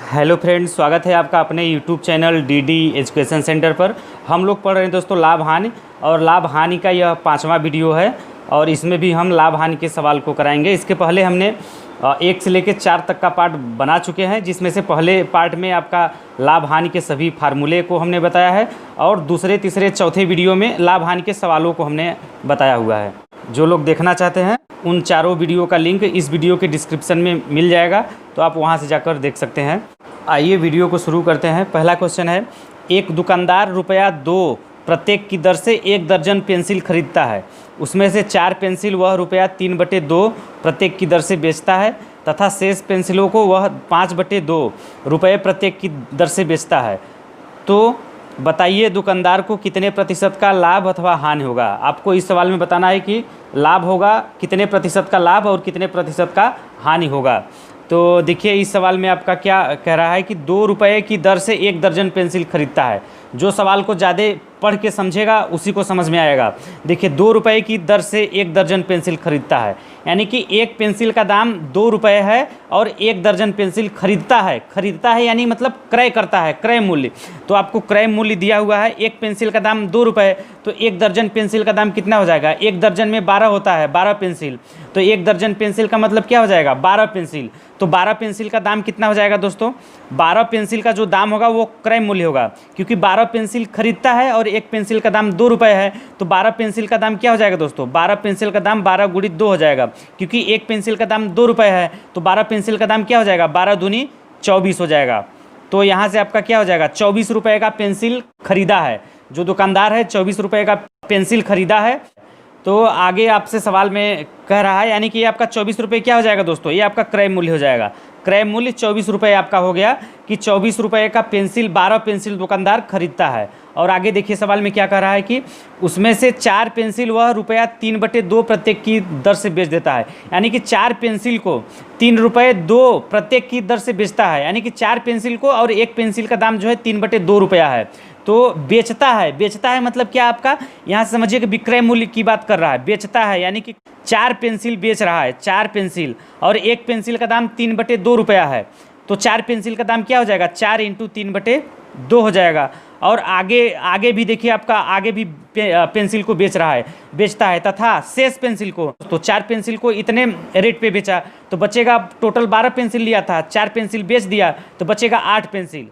Hello friends, स्वागत है आपका अपने YouTube channel DD education centre पर। हम लोग पढ़ रहे हैं दोस्तों लाभ हानि, और लाभ हानि का यह 5वां वीडियो है और इसमें भी हम लाभ हानि के सवाल को कराएंगे। इसके पहले हमने 1 से लेकर 4 तक का पार्ट बना चुके हैं, जिसमें से पहले पार्ट में आपका लाभ हानि के सभी फार्मूले को हमने बताया है और दूसरे, तीसरे, चौथे वीडियो में लाभ हानि के सवालों को हमने बताया हुआ है। जो लोग देखना चाहते हैं उन चारों वीडियो का लिंक इस वीडियो के डिस्क्रिप्शन में मिल जाएगा, तो आप वहां से जाकर देख सकते हैं। आइए वीडियो को शुरू करते हैं। पहला क्वेश्चन है, एक दुकानदार ₹2 प्रत्येक की दर से 1 दर्जन पेंसिल खरीदता है। उसमें से 4 पेंसिल वह ₹3/2 प्रत्येक की दर से बेचता है तथा शेष पेंसिलों को वह ₹5/2 प्रत्येक की दर से बेचता है। तो बताइए दुकानदार को कितने प्रतिशत का लाभ अथवा हानि होगा। आपको इस सवाल में बताना है कि लाभ होगा कितने प्रतिशत का लाभ और कितने प्रतिशत का हानि होगा। तो देखिए इस सवाल में आपका क्या कह रहा है कि ₹2 की दर से 1 दर्जन पेंसिल खरीदता है। जो सवाल को ज़्यादा पढ़ के समझेगा उसी को समझ में आएगा। देखिए ₹2 की दर से 1 दर्जन पेंसिल खरीदता है, यानी कि एक पेंसिल का दाम ₹2 है और 1 दर्जन पेंसिल खरीदता है यानी मतलब क्रय करता है, क्रय मूल्य। तो आपको क्रय मूल्य दिया हुआ है, एक पेंसिल का दाम ₹2, तो 1 दर्जन पेंसिल का दाम कितना हो जाएगा। 1 दर्जन में 12 होता है, 12 पेंसिल, तो 1 दर्जन पेंसिल का मतलब क्या हो जाएगा, 12 पेंसिल। तो 12 पेंसिल का दाम कितना हो जाएगा दोस्तों, 12 पेंसिल का जो दाम होगा वो क्रय मूल्य होगा, क्योंकि 12 पेंसिल खरीदता है और एक पेंसिल का दाम ₹2 है। तो 12 पेंसिल का दाम क्या हो जाएगा दोस्तों, 12 पेंसिल का दाम 12 × 2 हो जाएगा, क्योंकि एक पेंसिल का दाम ₹2 है। तो 12 पेंसिल का दाम क्या हो जाएगा, 12 दूनी 24 हो जाएगा। तो यहाँ से आपका क्या हो जाएगा, ₹24 का पेंसिल खरीदा है। जो दुकानदार है ₹24 का पेंसिल खरीदा है। तो आगे आपसे सवाल में कह रहा है, यानी कि ये आपका ₹24 क्या हो जाएगा दोस्तों, ये आपका क्रय मूल्य हो जाएगा। क्रय मूल्य ₹24 आपका हो गया कि ₹24 का पेंसिल 12 पेंसिल दुकानदार खरीदता है। और आगे देखिए सवाल में क्या कह रहा है कि उसमें से 4 पेंसिल वह ₹3/2 प्रत्येक की दर से बेच देता है, यानी कि 4 पेंसिल को ₹3/2 प्रत्येक की दर से बेचता है, यानी कि 4 पेंसिल को, और एक पेंसिल का दाम जो है ₹3/2 है। तो बेचता है मतलब क्या आपका यहाँ से समझिए कि विक्रय मूल्य की बात कर रहा है। बेचता है यानी कि 4 पेंसिल बेच रहा है, 4 पेंसिल, और एक पेंसिल का दाम ₹3/2 है। तो 4 पेंसिल का दाम क्या हो जाएगा, 4 × 3/2 हो जाएगा। और आगे भी देखिए आपका आगे भी पेंसिल को बेचता है तथा शेष पेंसिल को, तो 4 पेंसिल को इतने रेट पे बेचा, तो बचेगा, टोटल 12 पेंसिल लिया था, 4 पेंसिल बेच दिया तो बचेगा 8 पेंसिल,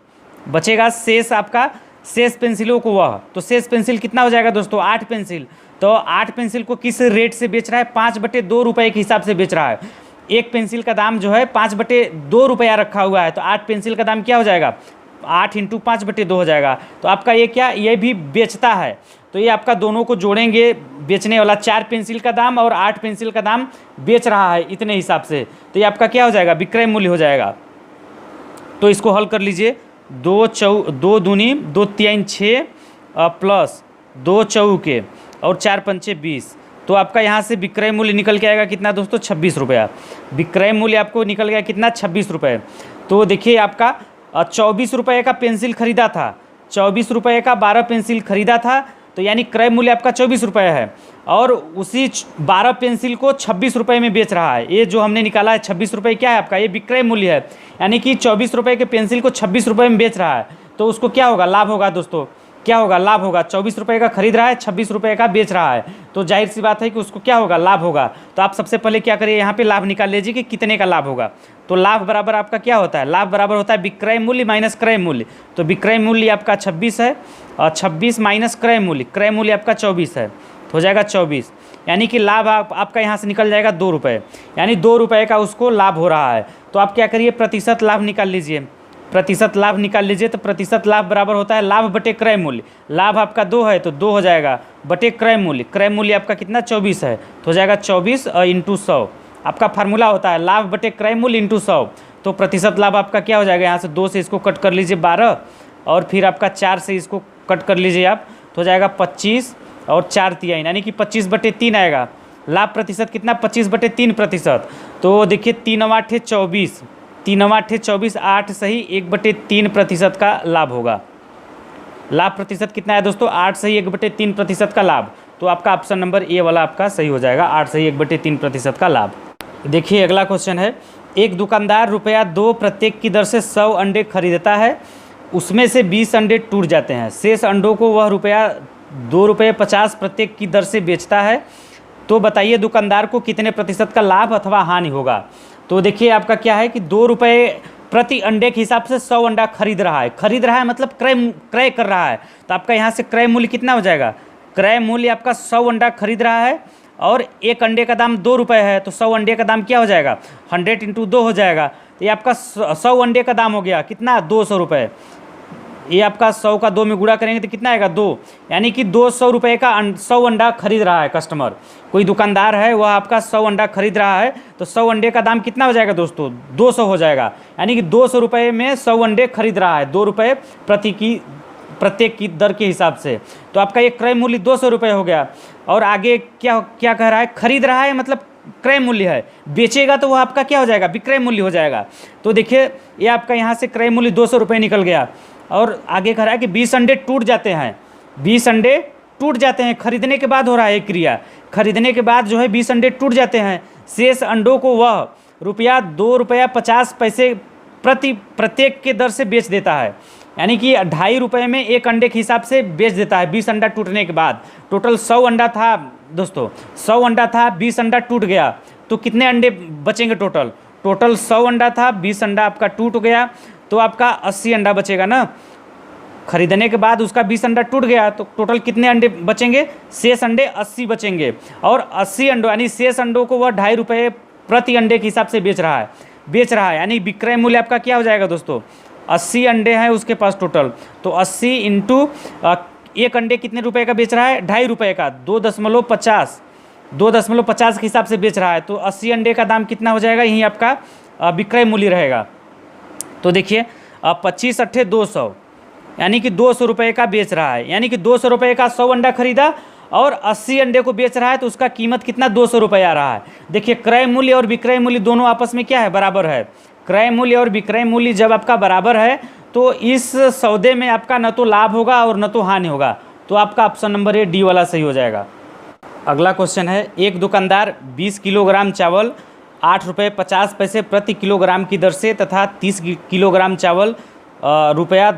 बचेगा शेष आपका, शेष पेंसिलों को वह, तो शेष पेंसिल कितना हो जाएगा दोस्तों, 8 पेंसिल। तो 8 पेंसिल को किस रेट से बेच रहा है, ₹5/2 के हिसाब से बेच रहा है। एक पेंसिल का दाम जो है ₹5/2 रखा हुआ है, तो 8 पेंसिल का दाम क्या हो जाएगा, 8 × 5/2 हो जाएगा। तो आपका ये क्या, ये भी बेचता है। तो ये आपका दोनों को जोड़ेंगे, बेचने वाला 4 पेंसिल का दाम और 8 पेंसिल का दाम बेच रहा है इतने हिसाब से, तो ये आपका क्या हो जाएगा, विक्रय मूल्य हो जाएगा। तो इसको हल कर लीजिए, 2 दूनी 2 3 6 प्लस 2 चौके और 4 पंचे 20। तो आपका यहाँ से विक्रय मूल्य निकल के आएगा कितना दोस्तों, ₹26। विक्रय मूल्य आपको निकल गया कितना, ₹26। तो देखिए आपका ₹24 का पेंसिल खरीदा था, ₹24 का 12 पेंसिल खरीदा था, तो यानी क्रय मूल्य आपका ₹24 है, और उसी 12 पेंसिल को ₹26 में बेच रहा है। ये जो हमने निकाला है ₹26 क्या है आपका, ये विक्रय मूल्य है, यानी कि ₹24 के पेंसिल को ₹26 में बेच रहा है। तो उसको क्या होगा, लाभ होगा दोस्तों, क्या होगा, लाभ होगा। ₹24 का खरीद रहा है, ₹26 का बेच रहा है, तो जाहिर सी बात है कि उसको क्या होगा, लाभ होगा। तो आप सबसे पहले क्या करिए, यहाँ पे लाभ निकाल लीजिए कि कितने का लाभ होगा। तो लाभ बराबर आपका क्या होता है, लाभ बराबर होता है विक्रय मूल्य माइनस क्रय मूल्य। तो विक्रय मूल्य आपका 26 है और 26 माइनस क्रय मूल्य आपका 24 है, तो हो जाएगा 24, यानी कि लाभ आपका यहाँ से निकल जाएगा ₹2, यानी ₹2 का उसको लाभ हो रहा है। तो आप क्या करिए, प्रतिशत लाभ निकाल लीजिए, प्रतिशत लाभ निकाल लीजिए। तो प्रतिशत लाभ बराबर होता है लाभ बटे क्रय मूल्य। लाभ आपका 2 है तो 2 हो जाएगा बटे क्रय मूल्य आपका कितना, 24 है, तो हो जाएगा 24 × 100। आपका फार्मूला होता है लाभ बटे क्रय मूल्य × 100। तो प्रतिशत लाभ आपका क्या हो जाएगा, यहाँ से 2 से इसको कट कर लीजिए 12, और फिर आपका 4 से इसको कट कर लीजिए आप, तो हो जाएगा 25 और 4 तिहाई, यानी कि 25/3 आएगा। लाभ प्रतिशत कितना, 25/3%। तो देखिए 3 × 8 = 24, 3 × 8 = 24, 8 सही 1/3% का लाभ होगा। लाभ प्रतिशत कितना है दोस्तों, 8 सही 1/3% का लाभ। तो आपका ऑप्शन नंबर ए वाला आपका सही हो जाएगा, 8 सही 1/3% का लाभ। देखिए अगला क्वेश्चन है, एक दुकानदार रुपया 2 प्रत्येक की दर से 100 अंडे खरीदता है, उसमें से 20 अंडे टूट जाते हैं, शेष अंडों को वह रुपया 2 रुपये 50 प्रत्येक की दर से बेचता है, तो बताइए दुकानदार को कितने प्रतिशत का लाभ अथवा हानि होगा। तो देखिए आपका क्या है कि 2 रुपये प्रति अंडे के हिसाब से 100 अंडा खरीद रहा है मतलब क्रय कर रहा है। तो आपका यहाँ से क्रय मूल्य कितना हो जाएगा, क्रय मूल्य आपका 100 अंडा खरीद रहा है और एक अंडे का दाम 2 रुपये है, तो 100 अंडे का दाम क्या हो जाएगा, 100 × 2 हो जाएगा। तो ये आपका 100 अंडे का दाम हो गया कितना, 200 रुपये। ये आपका 100 का 2 में गुणा करेंगे तो कितना आएगा, 2, यानी कि 200 रुपये का 100 अंडा खरीद रहा है कस्टमर। कोई दुकानदार है वह आपका 100 अंडा खरीद रहा है, तो 100 अंडे का दाम कितना हो जाएगा दोस्तों, 200 हो जाएगा, यानी कि 200 रुपये में 100 अंडे खरीद रहा है, 2 रुपये प्रत्येक की दर के हिसाब से। तो आपका ये क्रय मूल्य 200 रुपये हो गया। और आगे क्या क्या कह रहा है, खरीद रहा है मतलब क्रय मूल्य है, बेचेगा तो वह आपका क्या हो जाएगा, विक्रय मूल्य हो जाएगा। तो देखिए ये आपका यहाँ से क्रय मूल्य 200 रुपये निकल गया। और आगे कह रहा है कि 20 अंडे टूट जाते हैं, 20 अंडे टूट जाते हैं, खरीदने के बाद हो रहा है एक क्रिया, खरीदने के बाद जो है 20 अंडे टूट जाते हैं, शेष अंडों को वह रुपया 2 रुपया 50 पैसे प्रत्येक के दर से बेच देता है, यानी कि 2.5 रुपये में एक अंडे के हिसाब से बेच देता है 20 अंडा टूटने के बाद। टोटल 100 अंडा था दोस्तों, 100 अंडा था, 20 अंडा टूट गया, तो कितने अंडे बचेंगे, टोटल 100 अंडा था, 20 अंडा आपका टूट गया, तो आपका 80 अंडा बचेगा ना। खरीदने के बाद उसका 20 अंडा टूट गया, तो टोटल कितने अंडे बचेंगे, शेष अंडे 80 बचेंगे। और 80 अंडों यानी शेष अंडों को वह 2.5 रुपये प्रति अंडे के हिसाब से बेच रहा है, यानी विक्रय मूल्य आपका क्या हो जाएगा दोस्तों, 80 अंडे हैं उसके पास टोटल, तो 80 इंटू एक अंडे कितने रुपए का बेच रहा है, 2.5 रुपये का, 2.50 के हिसाब से बेच रहा है, तो 80 अंडे का दाम कितना हो जाएगा, यही आपका विक्रय मूल्य रहेगा। तो देखिए 25 × 8 = 200, यानी कि 200 रुपये का बेच रहा है, यानी कि 200 रुपये का 100 अंडा खरीदा और 80 अंडे को बेच रहा है, तो उसका कीमत कितना, 200 रुपये आ रहा है। देखिए क्रय मूल्य और विक्रय मूल्य दोनों आपस में क्या है, बराबर है। क्रय मूल्य और विक्रय मूल्य जब आपका बराबर है तो इस सौदे में आपका न तो लाभ होगा और न तो हानि होगा, तो आपका ऑप्शन नंबर ए डी वाला सही हो जाएगा। अगला क्वेश्चन है, एक दुकानदार 20 किलोग्राम चावल 8 रुपये 50 पैसे प्रति किलोग्राम की दर से तथा 30 किलोग्राम चावल रुपया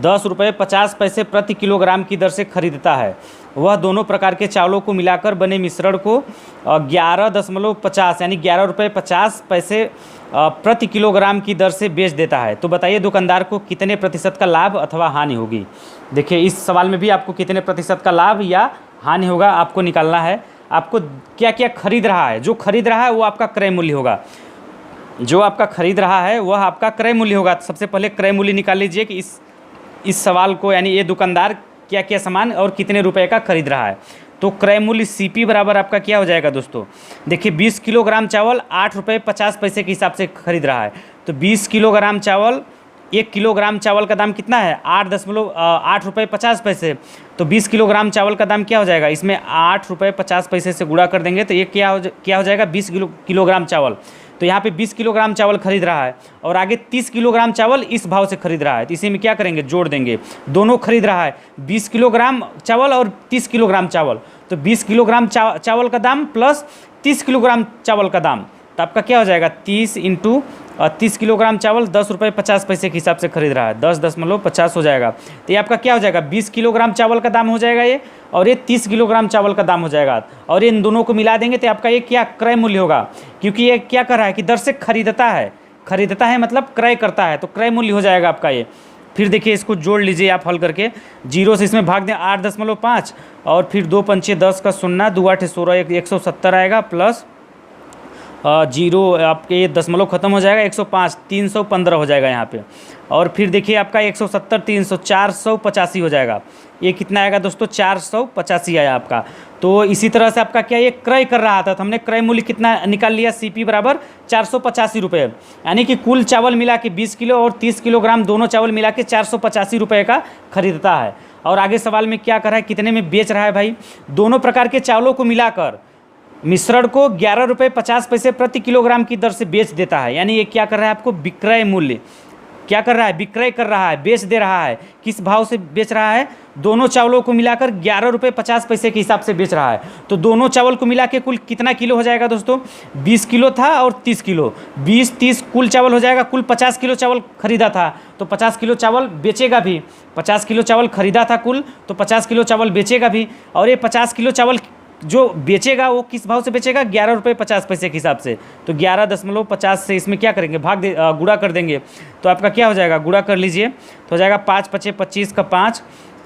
10 रुपये 50 पैसे प्रति किलोग्राम की दर से खरीदता है। वह दोनों प्रकार के चावलों को मिलाकर बने मिश्रण को 11.50 यानी 11 रुपये 50 पैसे प्रति किलोग्राम की दर से बेच देता है। तो बताइए दुकानदार को कितने प्रतिशत का लाभ अथवा हानि होगी। देखिए इस सवाल में भी आपको कितने प्रतिशत का लाभ या हानि होगा आपको निकालना है। आपको क्या क्या खरीद रहा है, जो खरीद रहा है वो आपका क्रय मूल्य होगा, जो आपका खरीद रहा है वह आपका क्रय मूल्य होगा। तो सबसे पहले क्रय मूल्य निकाल लीजिए कि इस सवाल को, यानी ये दुकानदार क्या क्या सामान और कितने रुपए का खरीद रहा है। तो क्रय मूल्य CP बराबर आपका क्या हो जाएगा दोस्तों, देखिए 20 किलोग्राम चावल 8 रुपये 50 पैसे के हिसाब से खरीद रहा है। तो 20 किलोग्राम चावल, 1 किलोग्राम चावल का दाम कितना है 8 रुपये 50 पैसे। तो 20 किलोग्राम चावल का दाम क्या हो जाएगा, इसमें 8 रुपये 50 पैसे से गुणा कर देंगे तो ये क्या हो जाएगा 20 किलोग्राम चावल। तो यहाँ पे 20 किलोग्राम चावल खरीद रहा है और आगे 30 किलोग्राम चावल इस भाव से खरीद रहा है। तो इसी में क्या करेंगे, जोड़ देंगे, दोनों खरीद रहा है 20 किलोग्राम चावल और 30 किलोग्राम चावल। तो 20 किलोग्राम चावल का दाम प्लस 30 किलोग्राम चावल का दाम, तो आपका क्या हो जाएगा 30 इंटू 30 किलोग्राम चावल 10 रुपये 50 पैसे के हिसाब से खरीद रहा है, 10.50 हो जाएगा। तो ये आपका क्या हो जाएगा 20 किलोग्राम चावल का दाम हो जाएगा ये, और ये 30 किलोग्राम चावल का दाम हो जाएगा, और इन दोनों को मिला देंगे तो आपका ये क्या क्रय मूल्य होगा। क्योंकि ये क्या कर रहा है कि दर से खरीदता है मतलब क्रय करता है, तो क्रय मूल्य हो जाएगा आपका ये। फिर देखिए इसको जोड़ लीजिए आप हल करके, 0 से इसमें भाग दें 8.5 और फिर 2 पंचे 10 का 0, 2 8 16 170 आएगा, प्लस 0 आपके ये दशमलव खत्म हो जाएगा 105 315 हो जाएगा यहाँ पे। और फिर देखिए आपका 170 300 485 हो जाएगा। ये कितना आएगा दोस्तों 485 आया आपका। तो इसी तरह से आपका क्या ये क्रय कर रहा था, तो हमने क्रय मूल्य कितना निकाल लिया CP बराबर 485 रुपये, यानी कि कुल चावल मिला के 20 किलो और 30 किलोग्राम दोनों चावल मिला के 485 रुपये का खरीदता है। और आगे सवाल में क्या कर रहा है, कितने में बेच रहा है भाई, दोनों प्रकार के चावलों को मिलाकर मिश्रण को 11 रुपये 50 पैसे प्रति किलोग्राम की दर से बेच देता है। यानी ये क्या कर रहा है आपको विक्रय मूल्य, क्या कर रहा है, विक्रय कर रहा है, बेच दे रहा है। किस भाव से बेच रहा है, दोनों चावलों को मिलाकर 11 रुपये 50 पैसे के हिसाब से बेच रहा है। तो दोनों चावल को मिला के कुल कितना किलो हो जाएगा दोस्तों, 20 किलो था और 30 किलो, 20-30 कुल चावल हो जाएगा। कुल 50 किलो चावल खरीदा था तो 50 किलो चावल बेचेगा भी, 50 किलो चावल खरीदा था कुल, तो 50 किलो चावल बेचेगा भी। और ये 50 किलो चावल जो बेचेगा वो किस भाव से बेचेगा, 11 रुपये 50 पैसे के हिसाब से। तो 11.50 से इसमें क्या करेंगे, गुणा कर देंगे। तो आपका क्या हो जाएगा, गुणा कर लीजिए तो हो जाएगा 5 पचे 25 का 5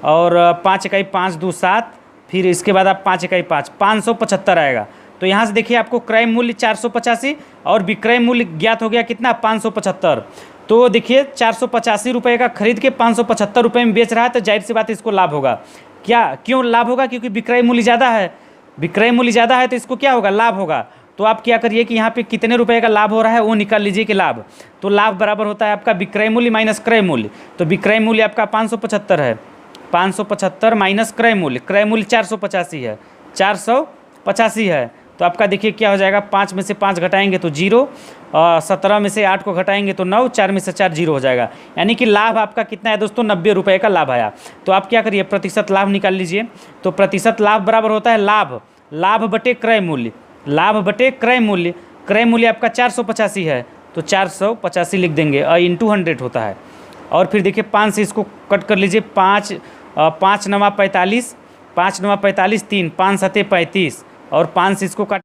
और 5 इकाई 5 2 7, फिर इसके बाद आप 5 इकाई 5 575 आएगा। तो यहाँ से देखिए आपको क्रय मूल्य 485 और विक्रय मूल्य ज्ञात हो गया कितना, 575। तो देखिए 485 रुपये का खरीद के 575 रुपये में बेच रहा है, तो जाहिर सी बात है इसको लाभ होगा। क्या क्यों लाभ होगा, क्योंकि विक्रय मूल्य ज़्यादा है, विक्रय मूल्य ज़्यादा है तो इसको क्या होगा, लाभ होगा। तो आप क्या करिए कि यहाँ पे कितने रुपए का लाभ हो रहा है वो निकाल लीजिए कि लाभ। तो लाभ बराबर होता है आपका विक्रय मूल्य माइनस क्रय मूल्य। तो विक्रय मूल्य आपका 575 है, 575 माइनस क्रय मूल्य 485 है, 485 है। तो आपका देखिए क्या हो जाएगा, 5 में से 5 घटाएंगे तो 0, 17 में से 8 को घटाएंगे तो 9, 4 में से 4 0 हो जाएगा। यानी कि लाभ आपका कितना है दोस्तों, 90 रुपये का लाभ आया। तो आप क्या करिए, प्रतिशत लाभ निकाल लीजिए। तो प्रतिशत लाभ बराबर होता है लाभ बटे क्रय मूल्य, लाभ बटे क्रय मूल्य। क्रय मूल्य आपका 485 है तो 485 लिख देंगे, इंटू 100 होता है। और फिर देखिए 5 से इसको कट कर लीजिए, 5 नवा 45, 5 नवा 45, 3 5 सते 35 और 5 से इसको काट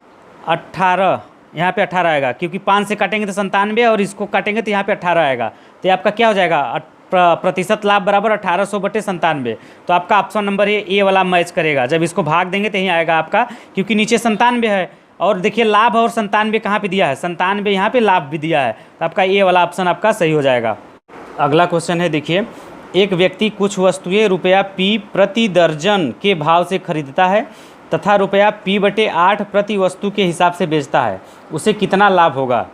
18, यहाँ पे 18 आएगा, क्योंकि 5 से काटेंगे तो 97 और इसको काटेंगे तो यहाँ पे 18 आएगा। तो आपका क्या हो जाएगा, प्रतिशत लाभ बराबर 1800 बटे 97। तो आपका ऑप्शन नंबर ए वाला मैच करेगा। जब इसको भाग देंगे तो यहीं आएगा आपका, क्योंकि नीचे 97 है और देखिए लाभ और 97 कहाँ पे दिया है, 97 यहाँ पे लाभ भी दिया है। तो आपका ए वाला ऑप्शन आपका सही हो जाएगा। अगला क्वेश्चन है, देखिए एक व्यक्ति कुछ वस्तुएं रुपया P प्रति दर्जन के भाव से खरीदता है तथा रुपया P/8 प्रति वस्तु के हिसाब से बेचता है, उसे कितना लाभ होगा।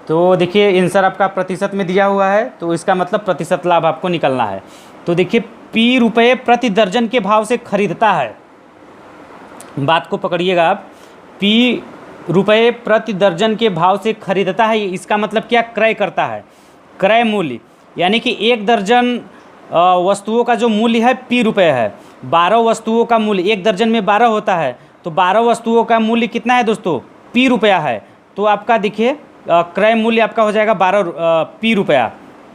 तो देखिए आंसर आपका प्रतिशत में दिया हुआ है, तो इसका मतलब प्रतिशत लाभ आपको निकलना है। तो देखिए P रुपये प्रति दर्जन के भाव से खरीदता है, बात को पकड़िएगा आप, P रुपये प्रति दर्जन के भाव से खरीदता है, इसका मतलब क्या, क्रय करता है। क्रय मूल्य यानी कि 1 दर्जन वस्तुओं का जो मूल्य है P रुपये है, 12 वस्तुओं का मूल्य, 1 दर्जन में 12 होता है, तो 12 वस्तुओं का मूल्य कितना है दोस्तों, P रुपया है। तो आपका देखिए क्रय मूल्य आपका हो जाएगा 12 P रुपया,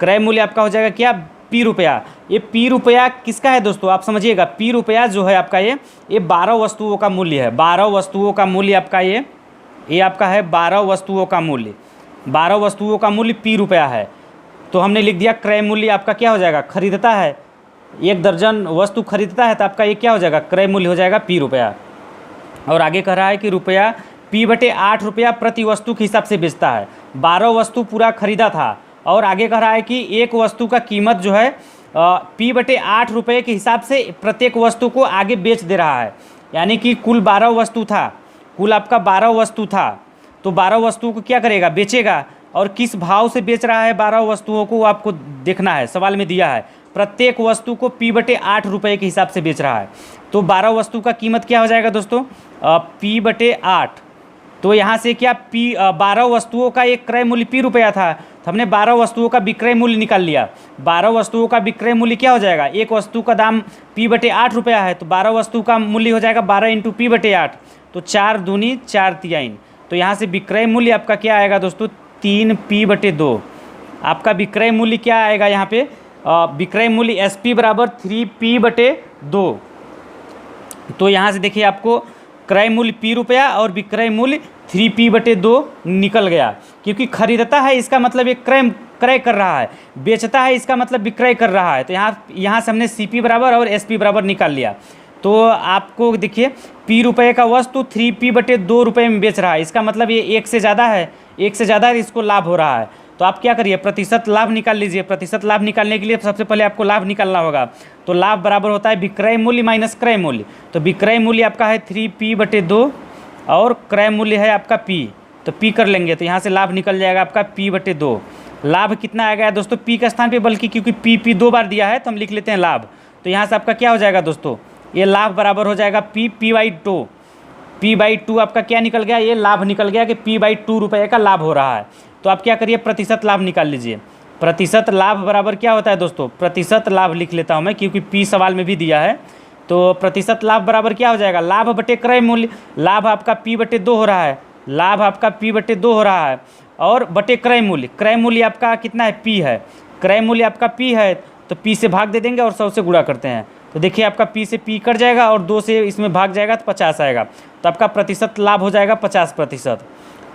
क्रय मूल्य आपका हो जाएगा क्या, P रुपया। ये P रुपया किसका है दोस्तों, आप समझिएगा, P रुपया जो है आपका ये 12 वस्तुओं का मूल्य है, 12 वस्तुओं का मूल्य आपका ये आपका है 12 वस्तुओं का मूल्य, 12 वस्तुओं का मूल्य P रुपया है। तो हमने लिख दिया क्रय मूल्य आपका क्या हो जाएगा, खरीदता है, 1 दर्जन वस्तु खरीदता है, तो आपका ये क्या हो जाएगा, क्रय मूल्य हो जाएगा P रुपया। और आगे कह रहा है कि रुपया P/8 रुपया प्रति वस्तु के हिसाब से बेचता है। 12 वस्तु पूरा खरीदा था और आगे कह रहा है कि एक वस्तु का कीमत जो है P/8 रुपये के हिसाब से प्रत्येक वस्तु को आगे बेच दे रहा है। यानी कि कुल 12 वस्तु था, कुल आपका 12 वस्तु था, तो 12 वस्तुओं को क्या करेगा, बेचेगा। और किस भाव से बेच रहा है 12 वस्तुओं को आपको देखना है, सवाल में दिया है। प्रत्येक वस्तु को P/8 रुपये के हिसाब से बेच रहा है। तो 12 वस्तु का कीमत क्या हो जाएगा दोस्तों, P/8। तो यहाँ से क्या 12 वस्तुओं का एक क्रय मूल्य P रुपया था, तो हमने 12 वस्तुओं का विक्रय मूल्य निकाल लिया। 12 वस्तुओं का विक्रय मूल्य क्या हो जाएगा, एक वस्तु का दाम P/8 रुपया है, तो 12 वस्तु का मूल्य हो जाएगा 12 × P/8, तो 4 दूनी 4 तिहाई। तो यहाँ से विक्रय मूल्य आपका क्या आएगा दोस्तों, 3P/2। आपका विक्रय मूल्य क्या आएगा यहाँ पे, विक्रय मूल्य SP बराबर 3P/2। तो यहाँ से देखिए आपको क्रय मूल्य P रुपया और विक्रय मूल्य 3P/2 निकल गया, क्योंकि खरीदता है इसका मतलब ये क्रय कर रहा है, बेचता है इसका मतलब विक्रय कर रहा है। तो यहाँ से हमने CP बराबर और SP बराबर निकाल लिया। तो आपको देखिए P रुपये का वस्तु 3P/2 रुपये में बेच रहा है, इसका मतलब ये 1 से ज़्यादा है, 1 से ज़्यादा इसको लाभ हो रहा है। तो आप क्या करिए, प्रतिशत लाभ निकाल लीजिए। प्रतिशत लाभ निकालने के लिए सबसे पहले आपको लाभ निकालना होगा। तो लाभ बराबर होता है विक्रय मूल्य माइनस क्रय मूल्य। तो विक्रय मूल्य आपका है 3P/2 और क्रय मूल्य है आपका P, तो P कर लेंगे तो यहाँ से लाभ निकल जाएगा आपका P/2। लाभ कितना आ गया दोस्तों, P के स्थान पे, बल्कि क्योंकि P 2 बार दिया है तो हम लिख लेते हैं लाभ। तो यहाँ से आपका क्या हो जाएगा दोस्तों, ये लाभ बराबर हो जाएगा P/2। P/2 आपका क्या निकल गया, ये लाभ निकल गया कि P/2 रुपये का लाभ हो रहा है। तो आप क्या करिए, प्रतिशत लाभ निकाल लीजिए। प्रतिशत लाभ बराबर क्या होता है दोस्तों, प्रतिशत लाभ लिख लेता हूँ मैं, क्योंकि पी सवाल में भी दिया है। तो प्रतिशत लाभ बराबर क्या हो जाएगा, लाभ बटे क्रय मूल्य। लाभ आपका पी बटे 2 हो रहा है, लाभ आपका पी बटे 2 हो रहा है, और बटे क्रय मूल्य। क्रय मूल्य आपका कितना है, पी है। क्रय मूल्य आपका पी है, तो पी से भाग दे देंगे और 100 से गुणा करते हैं। तो देखिए आपका पी से पी कट जाएगा और 2 से इसमें भाग जाएगा तो 50 आएगा। तो आपका प्रतिशत लाभ हो जाएगा 50%।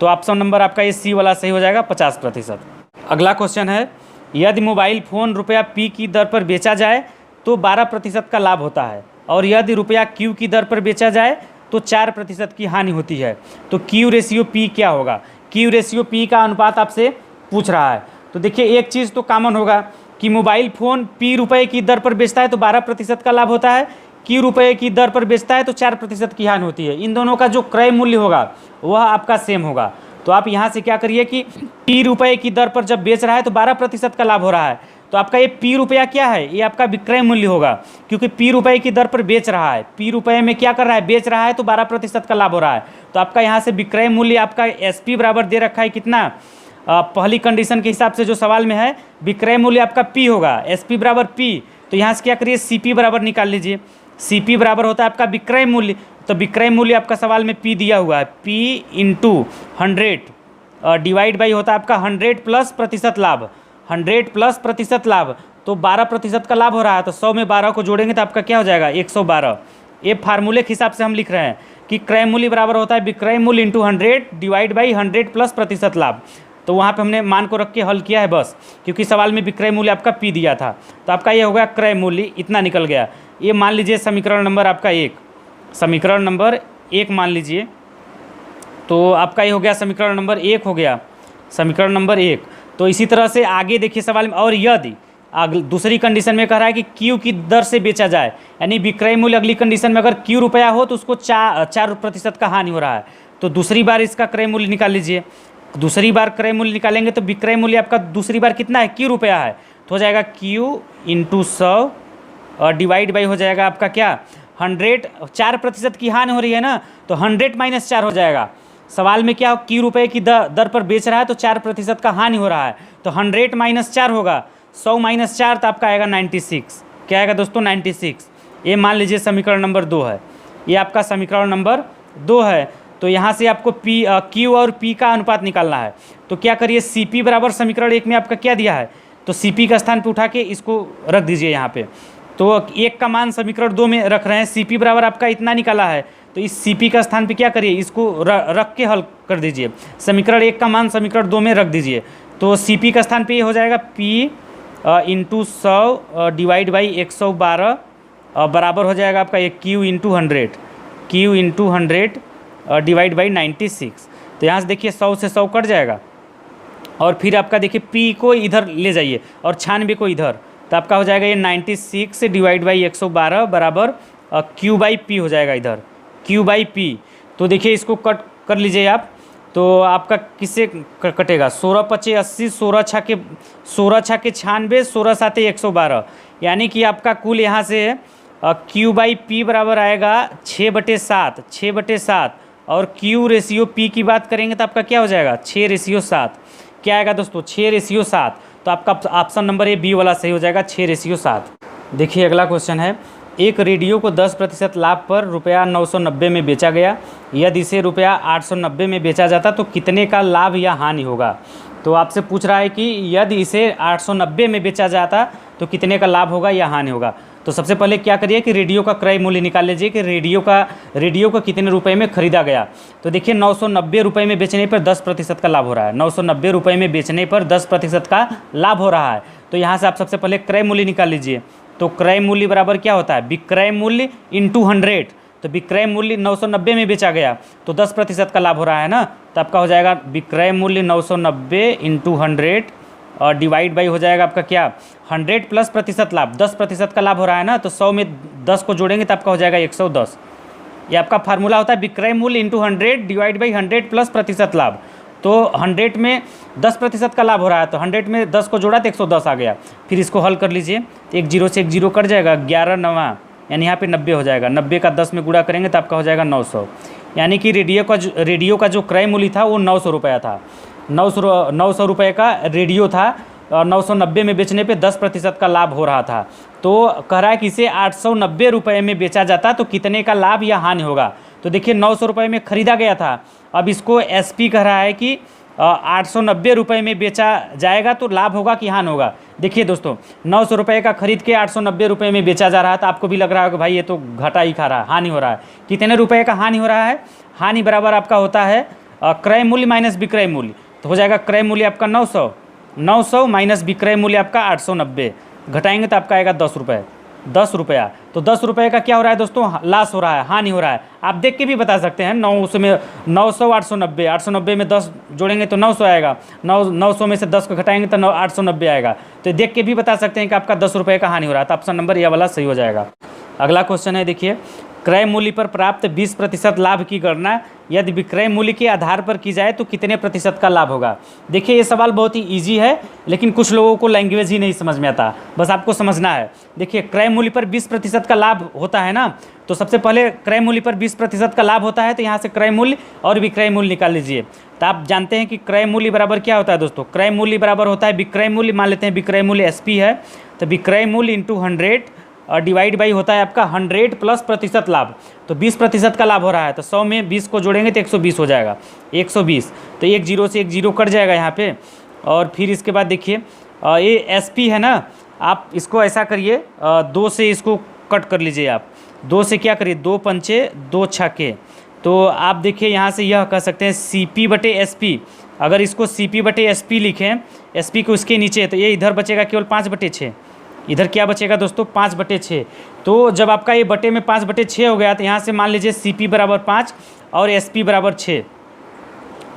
तो ऑप्शन नंबर आपका ये सी वाला सही हो जाएगा, 50%। अगला क्वेश्चन है, यदि मोबाइल फ़ोन रुपया पी की दर पर बेचा जाए तो 12% का लाभ होता है, और यदि रुपया क्यू की दर पर बेचा जाए तो 4% की हानि होती है। तो क्यू रेशियो पी क्या होगा, क्यू रेशियो पी का अनुपात आपसे पूछ रहा है। तो देखिए एक चीज़ तो कॉमन होगा कि मोबाइल फ़ोन पी रुपये की दर पर बेचता है तो 12% का लाभ होता है, क्यू रुपये की दर पर बेचता है तो 4% की हानि होती है। इन दोनों का जो क्रय मूल्य होगा वह आपका सेम होगा। तो आप यहाँ से क्या करिए कि पी रुपये की दर पर जब बेच रहा है तो 12% का लाभ हो रहा है, तो आपका ये पी रुपया क्या है, ये आपका विक्रय मूल्य होगा, क्योंकि पी रुपये की दर पर बेच रहा है, पी रुपये में क्या कर रहा है, बेच रहा है, तो 12% का लाभ हो रहा है। तो आपका यहाँ से विक्रय मूल्य आपका एस पी बराबर दे रखा है कितना, पहली कंडीशन के हिसाब से जो सवाल में है विक्रय मूल्य आपका पी होगा, एस पी बराबर पी। तो यहाँ से क्या करिए, सी पी बराबर निकाल लीजिए। सी पी बराबर होता है आपका विक्रय मूल्य, तो विक्रय मूल्य आपका सवाल में पी दिया हुआ है, पी इंटू 100 डिवाइड बाई होता है आपका 100 प्लस प्रतिशत लाभ, 100 प्लस प्रतिशत लाभ, तो 12% का लाभ हो रहा है। तो 100 में 12 को जोड़ेंगे तो आपका क्या हो जाएगा, 112। ये फार्मूले के हिसाब से हम लिख रहे हैं कि क्रय मूल्य बराबर होता है विक्रय मूल्य इंटू 100 डिवाइड बाई 100 प्लस प्रतिशत लाभ। तो वहाँ पे हमने मान को रख के हल किया है बस, क्योंकि सवाल में विक्रय मूल्य आपका पी दिया था। तो आपका ये हो गया क्रय मूल्य, इतना निकल गया। ये मान लीजिए समीकरण नंबर आपका 1, समीकरण नंबर 1 मान लीजिए। तो आपका ये हो गया समीकरण नंबर 1 हो गया, समीकरण नंबर 1। तो इसी तरह से आगे देखिए सवाल में, और यदि दूसरी कंडीशन में कह रहा है कि क्यू की दर से बेचा जाए, यानी विक्रय मूल्य अगली कंडीशन में अगर क्यू रुपया हो तो उसको 4% का हानि हो रहा है। तो दूसरी बार इसका क्रय मूल्य निकाल लीजिए। दूसरी बार क्रय मूल्य निकालेंगे तो विक्रय मूल्य आपका दूसरी बार कितना है, क्यू रुपया है, तो हो जाएगा क्यू इंटू 100 और डिवाइड बाई हो जाएगा आपका क्या 100। 4% की हानि हो रही है ना, तो 100 माइनस 4 हो जाएगा। सवाल में क्या, क्यू रुपये की दर पर बेच रहा है तो 4% का हानि हो रहा है, तो 100 माइनस 4 होगा, 100 माइनस 4 तो आपका आएगा 96। क्या आएगा दोस्तों, 96। ये मान लीजिए समीकरण नंबर 2 है, ये आपका समीकरण नंबर 2 है। तो यहाँ से आपको पी क्यू और पी का अनुपात निकालना है। तो क्या करिए, सी पी बराबर समीकरण 1 में आपका क्या दिया है, तो सी पी का स्थान पे उठा के इसको रख दीजिए यहाँ पे। तो 1 का मान समीकरण 2 में रख रहे हैं, सी पी बराबर आपका इतना निकाला है, तो इस सी पी का स्थान पे क्या करिए, इसको रख के हल कर दीजिए। समीकरण 1 का मान समीकरण 2 में रख दीजिए। तो सी पी का स्थान पे ये हो जाएगा पी इंटू 100 डिवाइड बाई 112 बराबर हो जाएगा आपका ये Q into 100, Q into 100 divide by 96। तो यहाँ से देखिए 100 से 100 कट जाएगा, और फिर आपका देखिए पी को इधर ले जाइए और 96 को इधर, तो आपका हो जाएगा ये 96 डिवाइड बाई 112 बराबर क्यू बाई पी हो जाएगा इधर, क्यू बाई पी। तो देखिए इसको कट कर लीजिए आप, तो आपका किससे कटेगा, 16 पचे 80, 16 छके 96, 16 साते 112, यानी कि आपका कुल यहाँ से क्यू बाई पी बराबर आएगा 6/7, 6/7। और क्यू रेशियो पी की बात करेंगे तो आपका क्या हो जाएगा, 6/7। क्या आएगा दोस्तों, 6/7। तो आपका ऑप्शन नंबर ए बी वाला सही हो जाएगा, 6/7। देखिए अगला क्वेश्चन है, एक रेडियो को 10% लाभ पर रुपया 990 में बेचा गया, यदि इसे रुपया 890 में बेचा जाता तो कितने का लाभ या हानि होगा। तो आपसे पूछ रहा है कि यदि इसे 890 में बेचा जाता तो कितने का लाभ होगा या हानि होगा। तो सबसे पहले क्या करिए कि रेडियो का क्रय मूल्य निकाल लीजिए कि रेडियो को कितने रुपए में खरीदा गया। तो देखिए 990 रुपये में बेचने पर 10% का लाभ हो रहा है, 990 रुपये में बेचने पर 10% का लाभ हो रहा है। तो यहाँ से आप सबसे पहले क्रय मूल्य निकाल लीजिए। तो क्रय मूल्य बराबर क्या होता है, विक्रय मूल्य इंटू 100। तो विक्रय मूल्य 990 में बेचा गया तो 10% का लाभ हो रहा है ना, तो आपका हो जाएगा विक्रय मूल्य 990 इंटू 100 और डिवाइड बाई हो जाएगा आपका क्या 100 प्लस प्रतिशत लाभ, 10% का लाभ हो रहा है ना, तो 100 में 10 को जोड़ेंगे तो आपका हो जाएगा 110। ये आपका फार्मूला होता है विक्रय मूल्य इंटू 100 डिवाइड बाई 100 प्लस प्रतिशत लाभ। तो 100 में 10% का लाभ हो रहा है, तो 100 में 10 को जोड़ा तो 110 आ गया। फिर इसको हल कर लीजिए, तो 1 0 से 1 0 कट जाएगा, 11 9 यानी यहाँ पे 90 हो जाएगा, 90 का 10 में गुणा करेंगे तो आपका हो जाएगा 900। यानी कि रेडियो का जो क्रय मूल्य था वो 900 रुपया था, 900 रुपये का रेडियो था। 990 में बेचने पे 10% का लाभ हो रहा था। तो कह रहा है कि इसे 890 रुपये में बेचा जाता तो कितने का लाभ या हानि होगा। तो देखिए 900 रुपये में ख़रीदा गया था, अब इसको एसपी कह रहा है कि 890 रुपये में बेचा जाएगा तो लाभ होगा कि हानि होगा। देखिए दोस्तों 900 रुपये का खरीद के 890 रुपये में बेचा जा रहा है, तो आपको भी लग रहा है कि भाई ये तो घाटा ही खा रहा है, हानि हो रहा है। कितने रुपये का हानि हो रहा है? हानि बराबर आपका होता है क्रय मूल्य माइनस विक्रय मूल्य। तो हो जाएगा क्रय मूल्य आपका 900 माइनस विक्रय मूल्य आपका 890, घटाएंगे तो आपका आएगा 10 रुपया। तो 10 रुपये का क्या हो रहा है दोस्तों? लॉस हो रहा है, हानि हो रहा है। आप देख के भी बता सकते हैं 900 में 890 में 10 जोड़ेंगे तो 900 आएगा, 900 में से 10 को घटाएंगे तो 890 आएगा। तो देख के भी बता सकते हैं कि आपका 10 रुपये का हानि हो रहा है। तो ऑप्शन नंबर ये वाला सही हो जाएगा। अगला क्वेश्चन है, देखिए क्रय मूल्य पर प्राप्त 20% लाभ की गणना यदि विक्रय मूल्य के आधार पर की जाए तो कितने प्रतिशत का लाभ होगा। देखिए ये सवाल बहुत ही इजी है, लेकिन कुछ लोगों को लैंग्वेज ही नहीं समझ में आता, बस आपको समझना है। देखिए क्रय मूल्य पर 20% का लाभ होता है ना, तो सबसे पहले क्रय मूल्य पर 20% का लाभ होता है, तो यहाँ से क्रय मूल्य और विक्रय मूल्य निकाल लीजिए। तो आप जानते हैं कि क्रय मूल्य बराबर क्या होता है दोस्तों? क्रय मूल्य बराबर होता है विक्रय मूल्य। मान लेते हैं विक्रय मूल्य एसपी है, तो विक्रय मूल्य इंटू 100 और डिवाइड बाई होता है आपका 100 प्लस प्रतिशत लाभ। तो 20% का लाभ हो रहा है, तो 100 में 20 को जोड़ेंगे तो 120 हो जाएगा, 120। तो एक जीरो से एक जीरो कट जाएगा यहाँ पे। और फिर इसके बाद देखिए ये एसपी है ना, आप इसको ऐसा करिए 2 से इसको कट कर लीजिए। आप 2 से क्या करिए, 2 पंचे 2 छक्के। तो आप देखिए यहाँ से यह कह सकते हैं CP बटे SP। अगर इसको CP बटे SP लिखें, SP को इसके नीचे, तो ये इधर बचेगा केवल 5/6। इधर क्या बचेगा दोस्तों? 5/6। तो जब आपका ये बटे में 5/6 हो गया, तो यहाँ से मान लीजिए CP बराबर 5 और SP बराबर 6।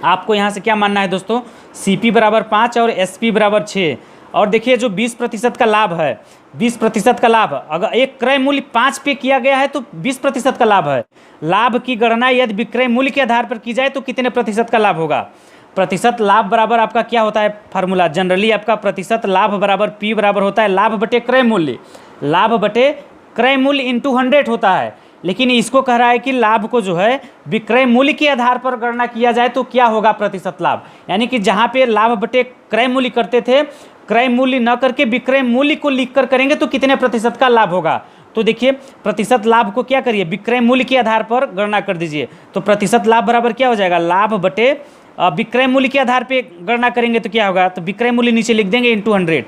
आपको यहाँ से क्या मानना है दोस्तों? CP बराबर 5 और SP बराबर 6। और देखिए जो 20% का लाभ है, 20% का लाभ, अगर एक क्रय मूल्य 5 पे किया गया है तो 20% का लाभ है। लाभ की गणना यदि विक्रय मूल्य के आधार पर की जाए तो कितने प्रतिशत का लाभ होगा? प्रतिशत लाभ बराबर आपका क्या होता है फार्मूला? जनरली आपका प्रतिशत लाभ बराबर P बराबर होता है लाभ बटे क्रय मूल्य। लाभ बटे क्रय मूल्य इंटू 100 होता है, लेकिन इसको कह रहा है कि लाभ को जो है विक्रय मूल्य के आधार पर गणना किया जाए तो क्या होगा प्रतिशत लाभ। यानी कि जहाँ पे लाभ बटे क्रय मूल्य करते थे, क्रय मूल्य न करके विक्रय मूल्य को लिख कर करेंगे तो कितने प्रतिशत का लाभ होगा। तो देखिए प्रतिशत लाभ को क्या करिए, विक्रय मूल्य के आधार पर गणना कर दीजिए। तो प्रतिशत लाभ बराबर क्या हो जाएगा? लाभ बटे विक्रय मूल्य के आधार पे गणना करेंगे तो क्या होगा? तो विक्रय मूल्य नीचे लिख देंगे इंटू 100।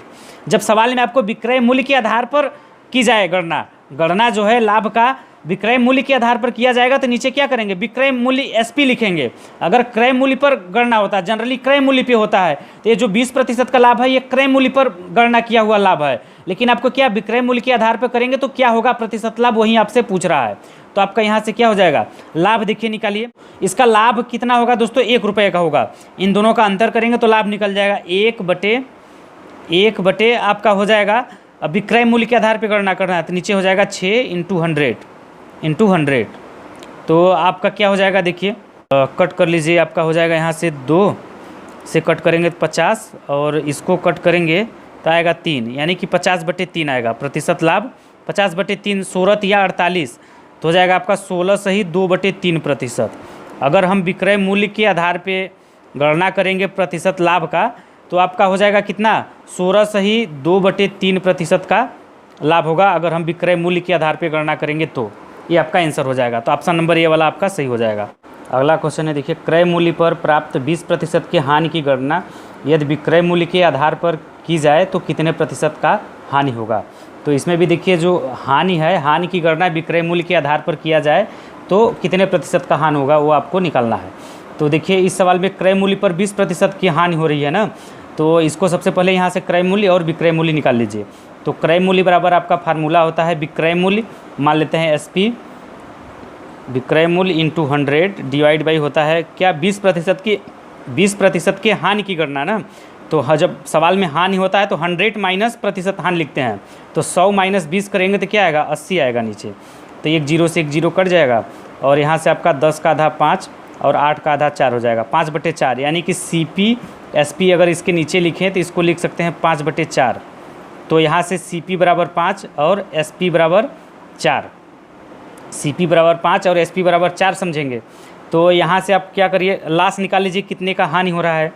जब सवाल में आपको विक्रय मूल्य के आधार पर की जाए गणना जो है लाभ का विक्रय मूल्य के आधार पर किया जाएगा, तो नीचे क्या करेंगे? विक्रय मूल्य एसपी लिखेंगे। अगर क्रय मूल्य पर गणना होता है, जनरली क्रय मूल्य पे होता है, तो ये जो 20% का लाभ है ये क्रय मूल्य पर गणना किया हुआ लाभ है। लेकिन आपको क्या विक्रय मूल्य के आधार पर करेंगे तो क्या होगा प्रतिशत लाभ, वहीं आपसे पूछ रहा है। तो आपका यहाँ से क्या हो जाएगा? लाभ देखिए निकालिए। इसका लाभ कितना होगा दोस्तों? 1 रुपये का होगा। इन दोनों का अंतर करेंगे तो लाभ निकल जाएगा 1 बटे आपका हो जाएगा। अब विक्रय मूल्य के आधार पर गणना करना है तो नीचे हो जाएगा 6 इंटू 100। तो आपका क्या हो जाएगा? देखिए कट कर लीजिए। आपका हो जाएगा यहाँ से 2 से कट करेंगे तो 50 और इसको कट करेंगे तो आएगा 3, यानी कि 50/3 आएगा प्रतिशत लाभ। 50/3 16 या 48, तो हो जाएगा आपका 16 सही 2/3%। अगर हम विक्रय मूल्य के आधार पे गणना करेंगे प्रतिशत लाभ का तो आपका हो जाएगा कितना? 16 सही 2/3% का लाभ होगा अगर हम विक्रय मूल्य के आधार पे गणना करेंगे तो। ये आपका आंसर हो जाएगा। तो ऑप्शन नंबर ये वाला आपका सही हो जाएगा। अगला क्वेश्चन है, देखिए क्रय मूल्य पर प्राप्त 20% की हानि की गणना यदि विक्रय मूल्य के आधार पर की जाए तो कितने प्रतिशत का हानि होगा। तो इसमें भी देखिए जो हानि है, हानि की गणना विक्रय मूल्य के आधार पर किया जाए तो कितने प्रतिशत का हानि होगा वो आपको निकालना है। तो देखिए इस सवाल में क्रय मूल्य पर 20% की हानि हो रही है ना, तो इसको सबसे पहले यहाँ से क्रय मूल्य और विक्रय मूल्य निकाल लीजिए। तो क्रय मूल्य बराबर आपका फार्मूला होता है विक्रय मूल्य, मान लेते हैं SP, विक्रय मूल्य इंटू 100 डिवाइड बाई होता है क्या 20% की हानि की गणना ना। तो जब सवाल में हानि होता है तो 100 माइनस प्रतिशत हानि लिखते हैं। तो 100 माइनस 20 करेंगे तो क्या आएगा? 80 आएगा नीचे। तो एक जीरो से एक जीरो कट जाएगा और यहाँ से आपका 10 का आधा 5 और 8 का आधा 4 हो जाएगा, 5/4। यानी कि CP SP अगर इसके नीचे लिखें तो इसको लिख सकते हैं 5/4। तो यहाँ से CP बराबर 5 और SP बराबर 4, CP बराबर 5 और SP बराबर 4 समझेंगे। तो यहाँ से आप क्या करिए, लास्ट निकाल लीजिए कितने का हानि हो रहा है।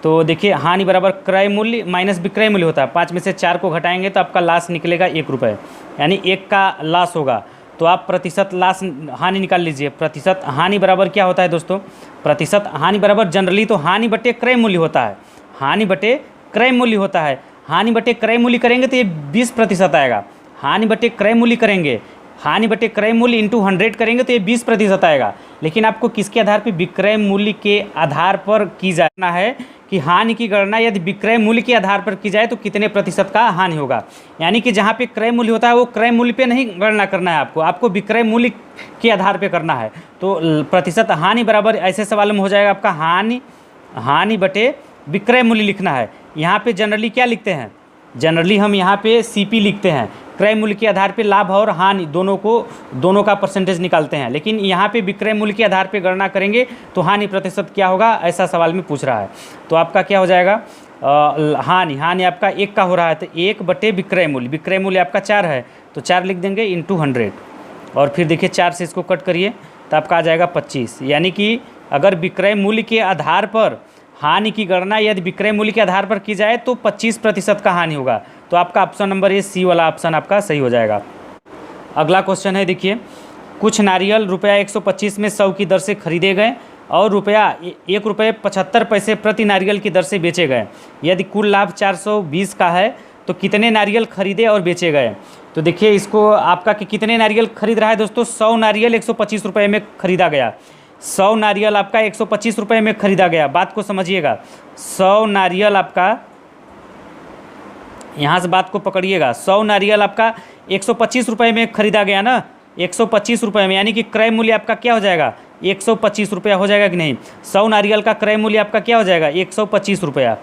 तो देखिए हानि बराबर क्रय मूल्य माइनस विक्रय मूल्य होता है। 5 में से 4 को घटाएंगे तो आपका लाश निकलेगा 1 रुपये, यानी 1 का लाश होगा। तो आप प्रतिशत लाश हानि निकाल लीजिए। प्रतिशत हानि बराबर क्या होता है दोस्तों? प्रतिशत हानि बराबर जनरली तो हानि बटे क्रय मूल्य होता है। हानि बटे क्रय मूल्य होता है। हानि बटे क्रय मूल्य करेंगे तो ये 20% आएगा। हानि बटे क्रय मूल्य करेंगे, हानि बटे क्रय मूल्य इंटू 100 करेंगे तो ये 20% आएगा। लेकिन आपको किसके आधार पर? विक्रय मूल्य के आधार पर की जाना है कि हानि की गणना यदि विक्रय मूल्य के आधार पर की जाए तो कितने प्रतिशत का हानि होगा। यानी कि जहाँ पे क्रय मूल्य होता है वो क्रय मूल्य पे नहीं गणना करना है आपको विक्रय मूल्य के आधार पे करना है। तो प्रतिशत हानि बराबर ऐसे सवाल में हो जाएगा आपका हानि बटे विक्रय मूल्य लिखना है। यहाँ पे जनरली क्या लिखते हैं? जनरली हम यहाँ पे CP लिखते हैं। क्रय मूल्य के आधार पे लाभ और हानि दोनों का परसेंटेज निकालते हैं। लेकिन यहाँ पे विक्रय मूल्य के आधार पे गणना करेंगे तो हानि प्रतिशत क्या होगा, ऐसा सवाल में पूछ रहा है। तो आपका क्या हो जाएगा? हानि आपका 1 का हो रहा है तो 1 बटे विक्रय मूल्य आपका 4 है तो 4 लिख देंगे इंटू 100। और फिर देखिए 4 से इसको कट करिए तो आपका आ जाएगा 25। यानी कि अगर विक्रय मूल्य के आधार पर हानि की गणना यदि विक्रय मूल्य के आधार पर की जाए तो 25% का हानि होगा। तो आपका ऑप्शन नंबर ए सी वाला ऑप्शन आपका सही हो जाएगा। अगला क्वेश्चन है, देखिए कुछ नारियल ₹125 में 100 की दर से खरीदे गए और ₹1.75 प्रति नारियल की दर से बेचे गए। यदि कुल लाभ 420 का है तो कितने नारियल खरीदे और बेचे गए? तो देखिए इसको आपका कि कितने नारियल खरीद रहा है दोस्तों? 100 नारियल 125 रुपये में खरीदा गया। 100 नारियल आपका 125 रुपये में खरीदा गया। बात को समझिएगा। 100 नारियल आपका, यहाँ से बात को पकड़िएगा, 100 नारियल आपका 125 रुपये में खरीदा गया ना, 125 रुपये में, यानी कि क्रय मूल्य आपका क्या हो जाएगा? 125 रुपया हो जाएगा कि नहीं? 100 नारियल का क्रय मूल्य आपका क्या हो जाएगा? 125 रुपया।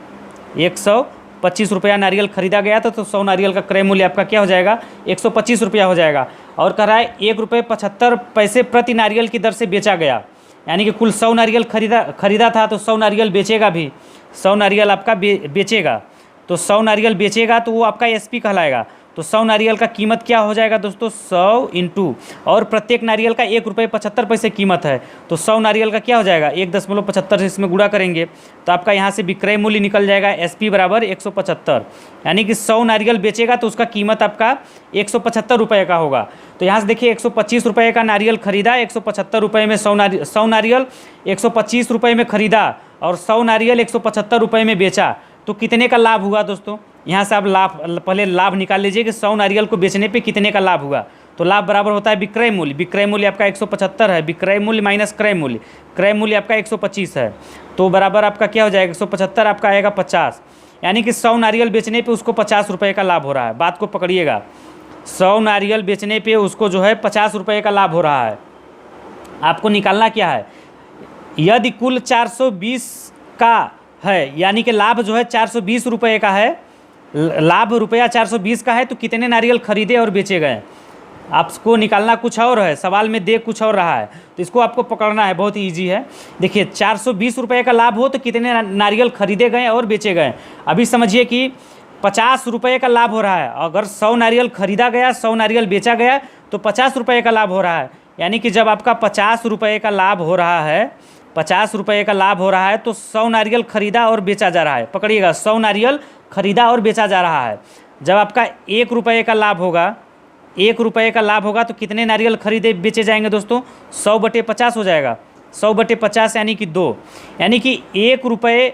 125 रुपया नारियल खरीदा गया था तो 100 नारियल का क्रय मूल्य आपका क्या हो जाएगा? 125 रुपया हो जाएगा। और कह रहा है ₹1.75 प्रति नारियल की दर से बेचा गया, यानी कि कुल 100 नारियल खरीदा था तो 100 नारियल बेचेगा भी। 100 नारियल आपका बेचेगा तो 100 नारियल बेचेगा तो वो आपका SP कहलाएगा। तो 100 नारियल का कीमत क्या हो जाएगा दोस्तों? 100 इंटू, और प्रत्येक नारियल का ₹1.75 कीमत है तो 100 नारियल का क्या हो जाएगा? 1.75 से इसमें गुणा करेंगे तो आपका यहाँ से विक्रय मूल्य निकल जाएगा SP बराबर 175। यानी कि 100 नारियल बेचेगा तो उसका कीमत आपका 175 रुपये का होगा। तो यहाँ से देखिए 125 रुपये का नारियल खरीदा, 175 रुपये में 100 नारियल 125 रुपये में खरीदा और 100 नारियल 175 रुपये में बेचा तो कितने का लाभ हुआ दोस्तों? यहाँ से आप पहले लाभ निकाल लीजिए कि 100 नारियल को बेचने पे कितने का लाभ हुआ। तो लाभ बराबर होता है विक्रय मूल्य। विक्रय मूल्य आपका 175 है, विक्रय मूल्य माइनस क्रय मूल्य। क्रय मूल्य आपका 125 है तो बराबर आपका क्या हो जाएगा? 175 आपका आएगा 50, यानी कि 100 नारियल बेचने पे उसको 50 रुपये का लाभ हो रहा है। बात को पकड़िएगा, 100 नारियल बेचने पे उसको जो है 50 रुपये का लाभ हो रहा है। आपको निकालना क्या है? यदि कुल 420 का है, यानी कि लाभ जो है 420 रुपये का है, लाभ रुपया 420 का है तो कितने नारियल खरीदे और बेचे गए? आपको निकालना कुछ और है, सवाल में दे कुछ और रहा है तो इसको आपको पकड़ना है। बहुत ईजी है। देखिए 420 रुपये का लाभ हो तो कितने नारियल खरीदे गए और बेचे गए? अभी समझिए कि 50 रुपये का लाभ हो रहा है। अगर 100 नारियल खरीदा गया, 100 नारियल बेचा गया तो 50 रुपये का लाभ हो रहा है। यानी कि जब आपका 50 रुपये का लाभ हो रहा है, 50 रुपये का लाभ हो रहा है तो 100 नारियल खरीदा और बेचा जा रहा है। पकड़िएगा, 100 नारियल खरीदा और बेचा जा रहा है। जब आपका 1 रुपये का लाभ होगा, 1 रुपये का लाभ होगा तो कितने नारियल खरीदे बेचे जाएंगे दोस्तों? 100/50 हो जाएगा। 100/50 यानी कि 2, यानी कि 1 रुपये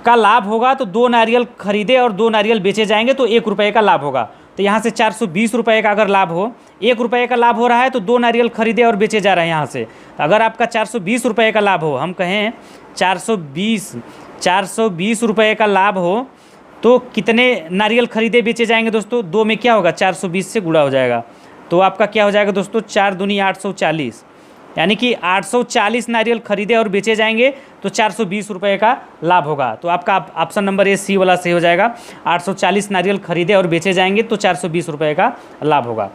का लाभ होगा तो 2 नारियल खरीदे और 2 नारियल बेचे जाएंगे तो 1 रुपये का लाभ होगा। तो यहाँ से 420 रुपये का अगर लाभ हो, 1 रुपये का लाभ हो रहा है तो 2 नारियल खरीदे और बेचे जा रहे हैं। यहाँ से अगर आपका 420 रुपये का लाभ हो, हम कहें 420 रुपये का लाभ हो तो कितने नारियल खरीदे बेचे जाएंगे दोस्तों? 2 में क्या होगा? 420 से गुणा हो जाएगा तो आपका क्या हो जाएगा दोस्तों? 4 दूनी 840, यानी कि 840 नारियल खरीदे और बेचे जाएंगे तो 420 रुपये का लाभ होगा। तो आपका ऑप्शन नंबर ए सी वाला सही हो जाएगा। 840 नारियल खरीदे और बेचे जाएंगे तो 420 रुपये का लाभ होगा।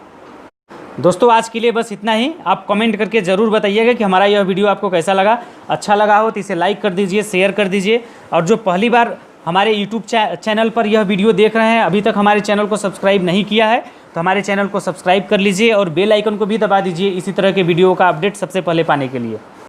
दोस्तों आज के लिए बस इतना ही। आप कमेंट करके ज़रूर बताइएगा कि हमारा यह वीडियो आपको कैसा लगा। अच्छा लगा हो तो इसे लाइक कर दीजिए, शेयर कर दीजिए। और जो पहली बार हमारे यूट्यूब चैनल पर यह वीडियो देख रहे हैं, अभी तक हमारे चैनल को सब्सक्राइब नहीं किया है तो हमारे चैनल को सब्सक्राइब कर लीजिए और बेल आइकन को भी दबा दीजिए इसी तरह के वीडियो का अपडेट सबसे पहले पाने के लिए।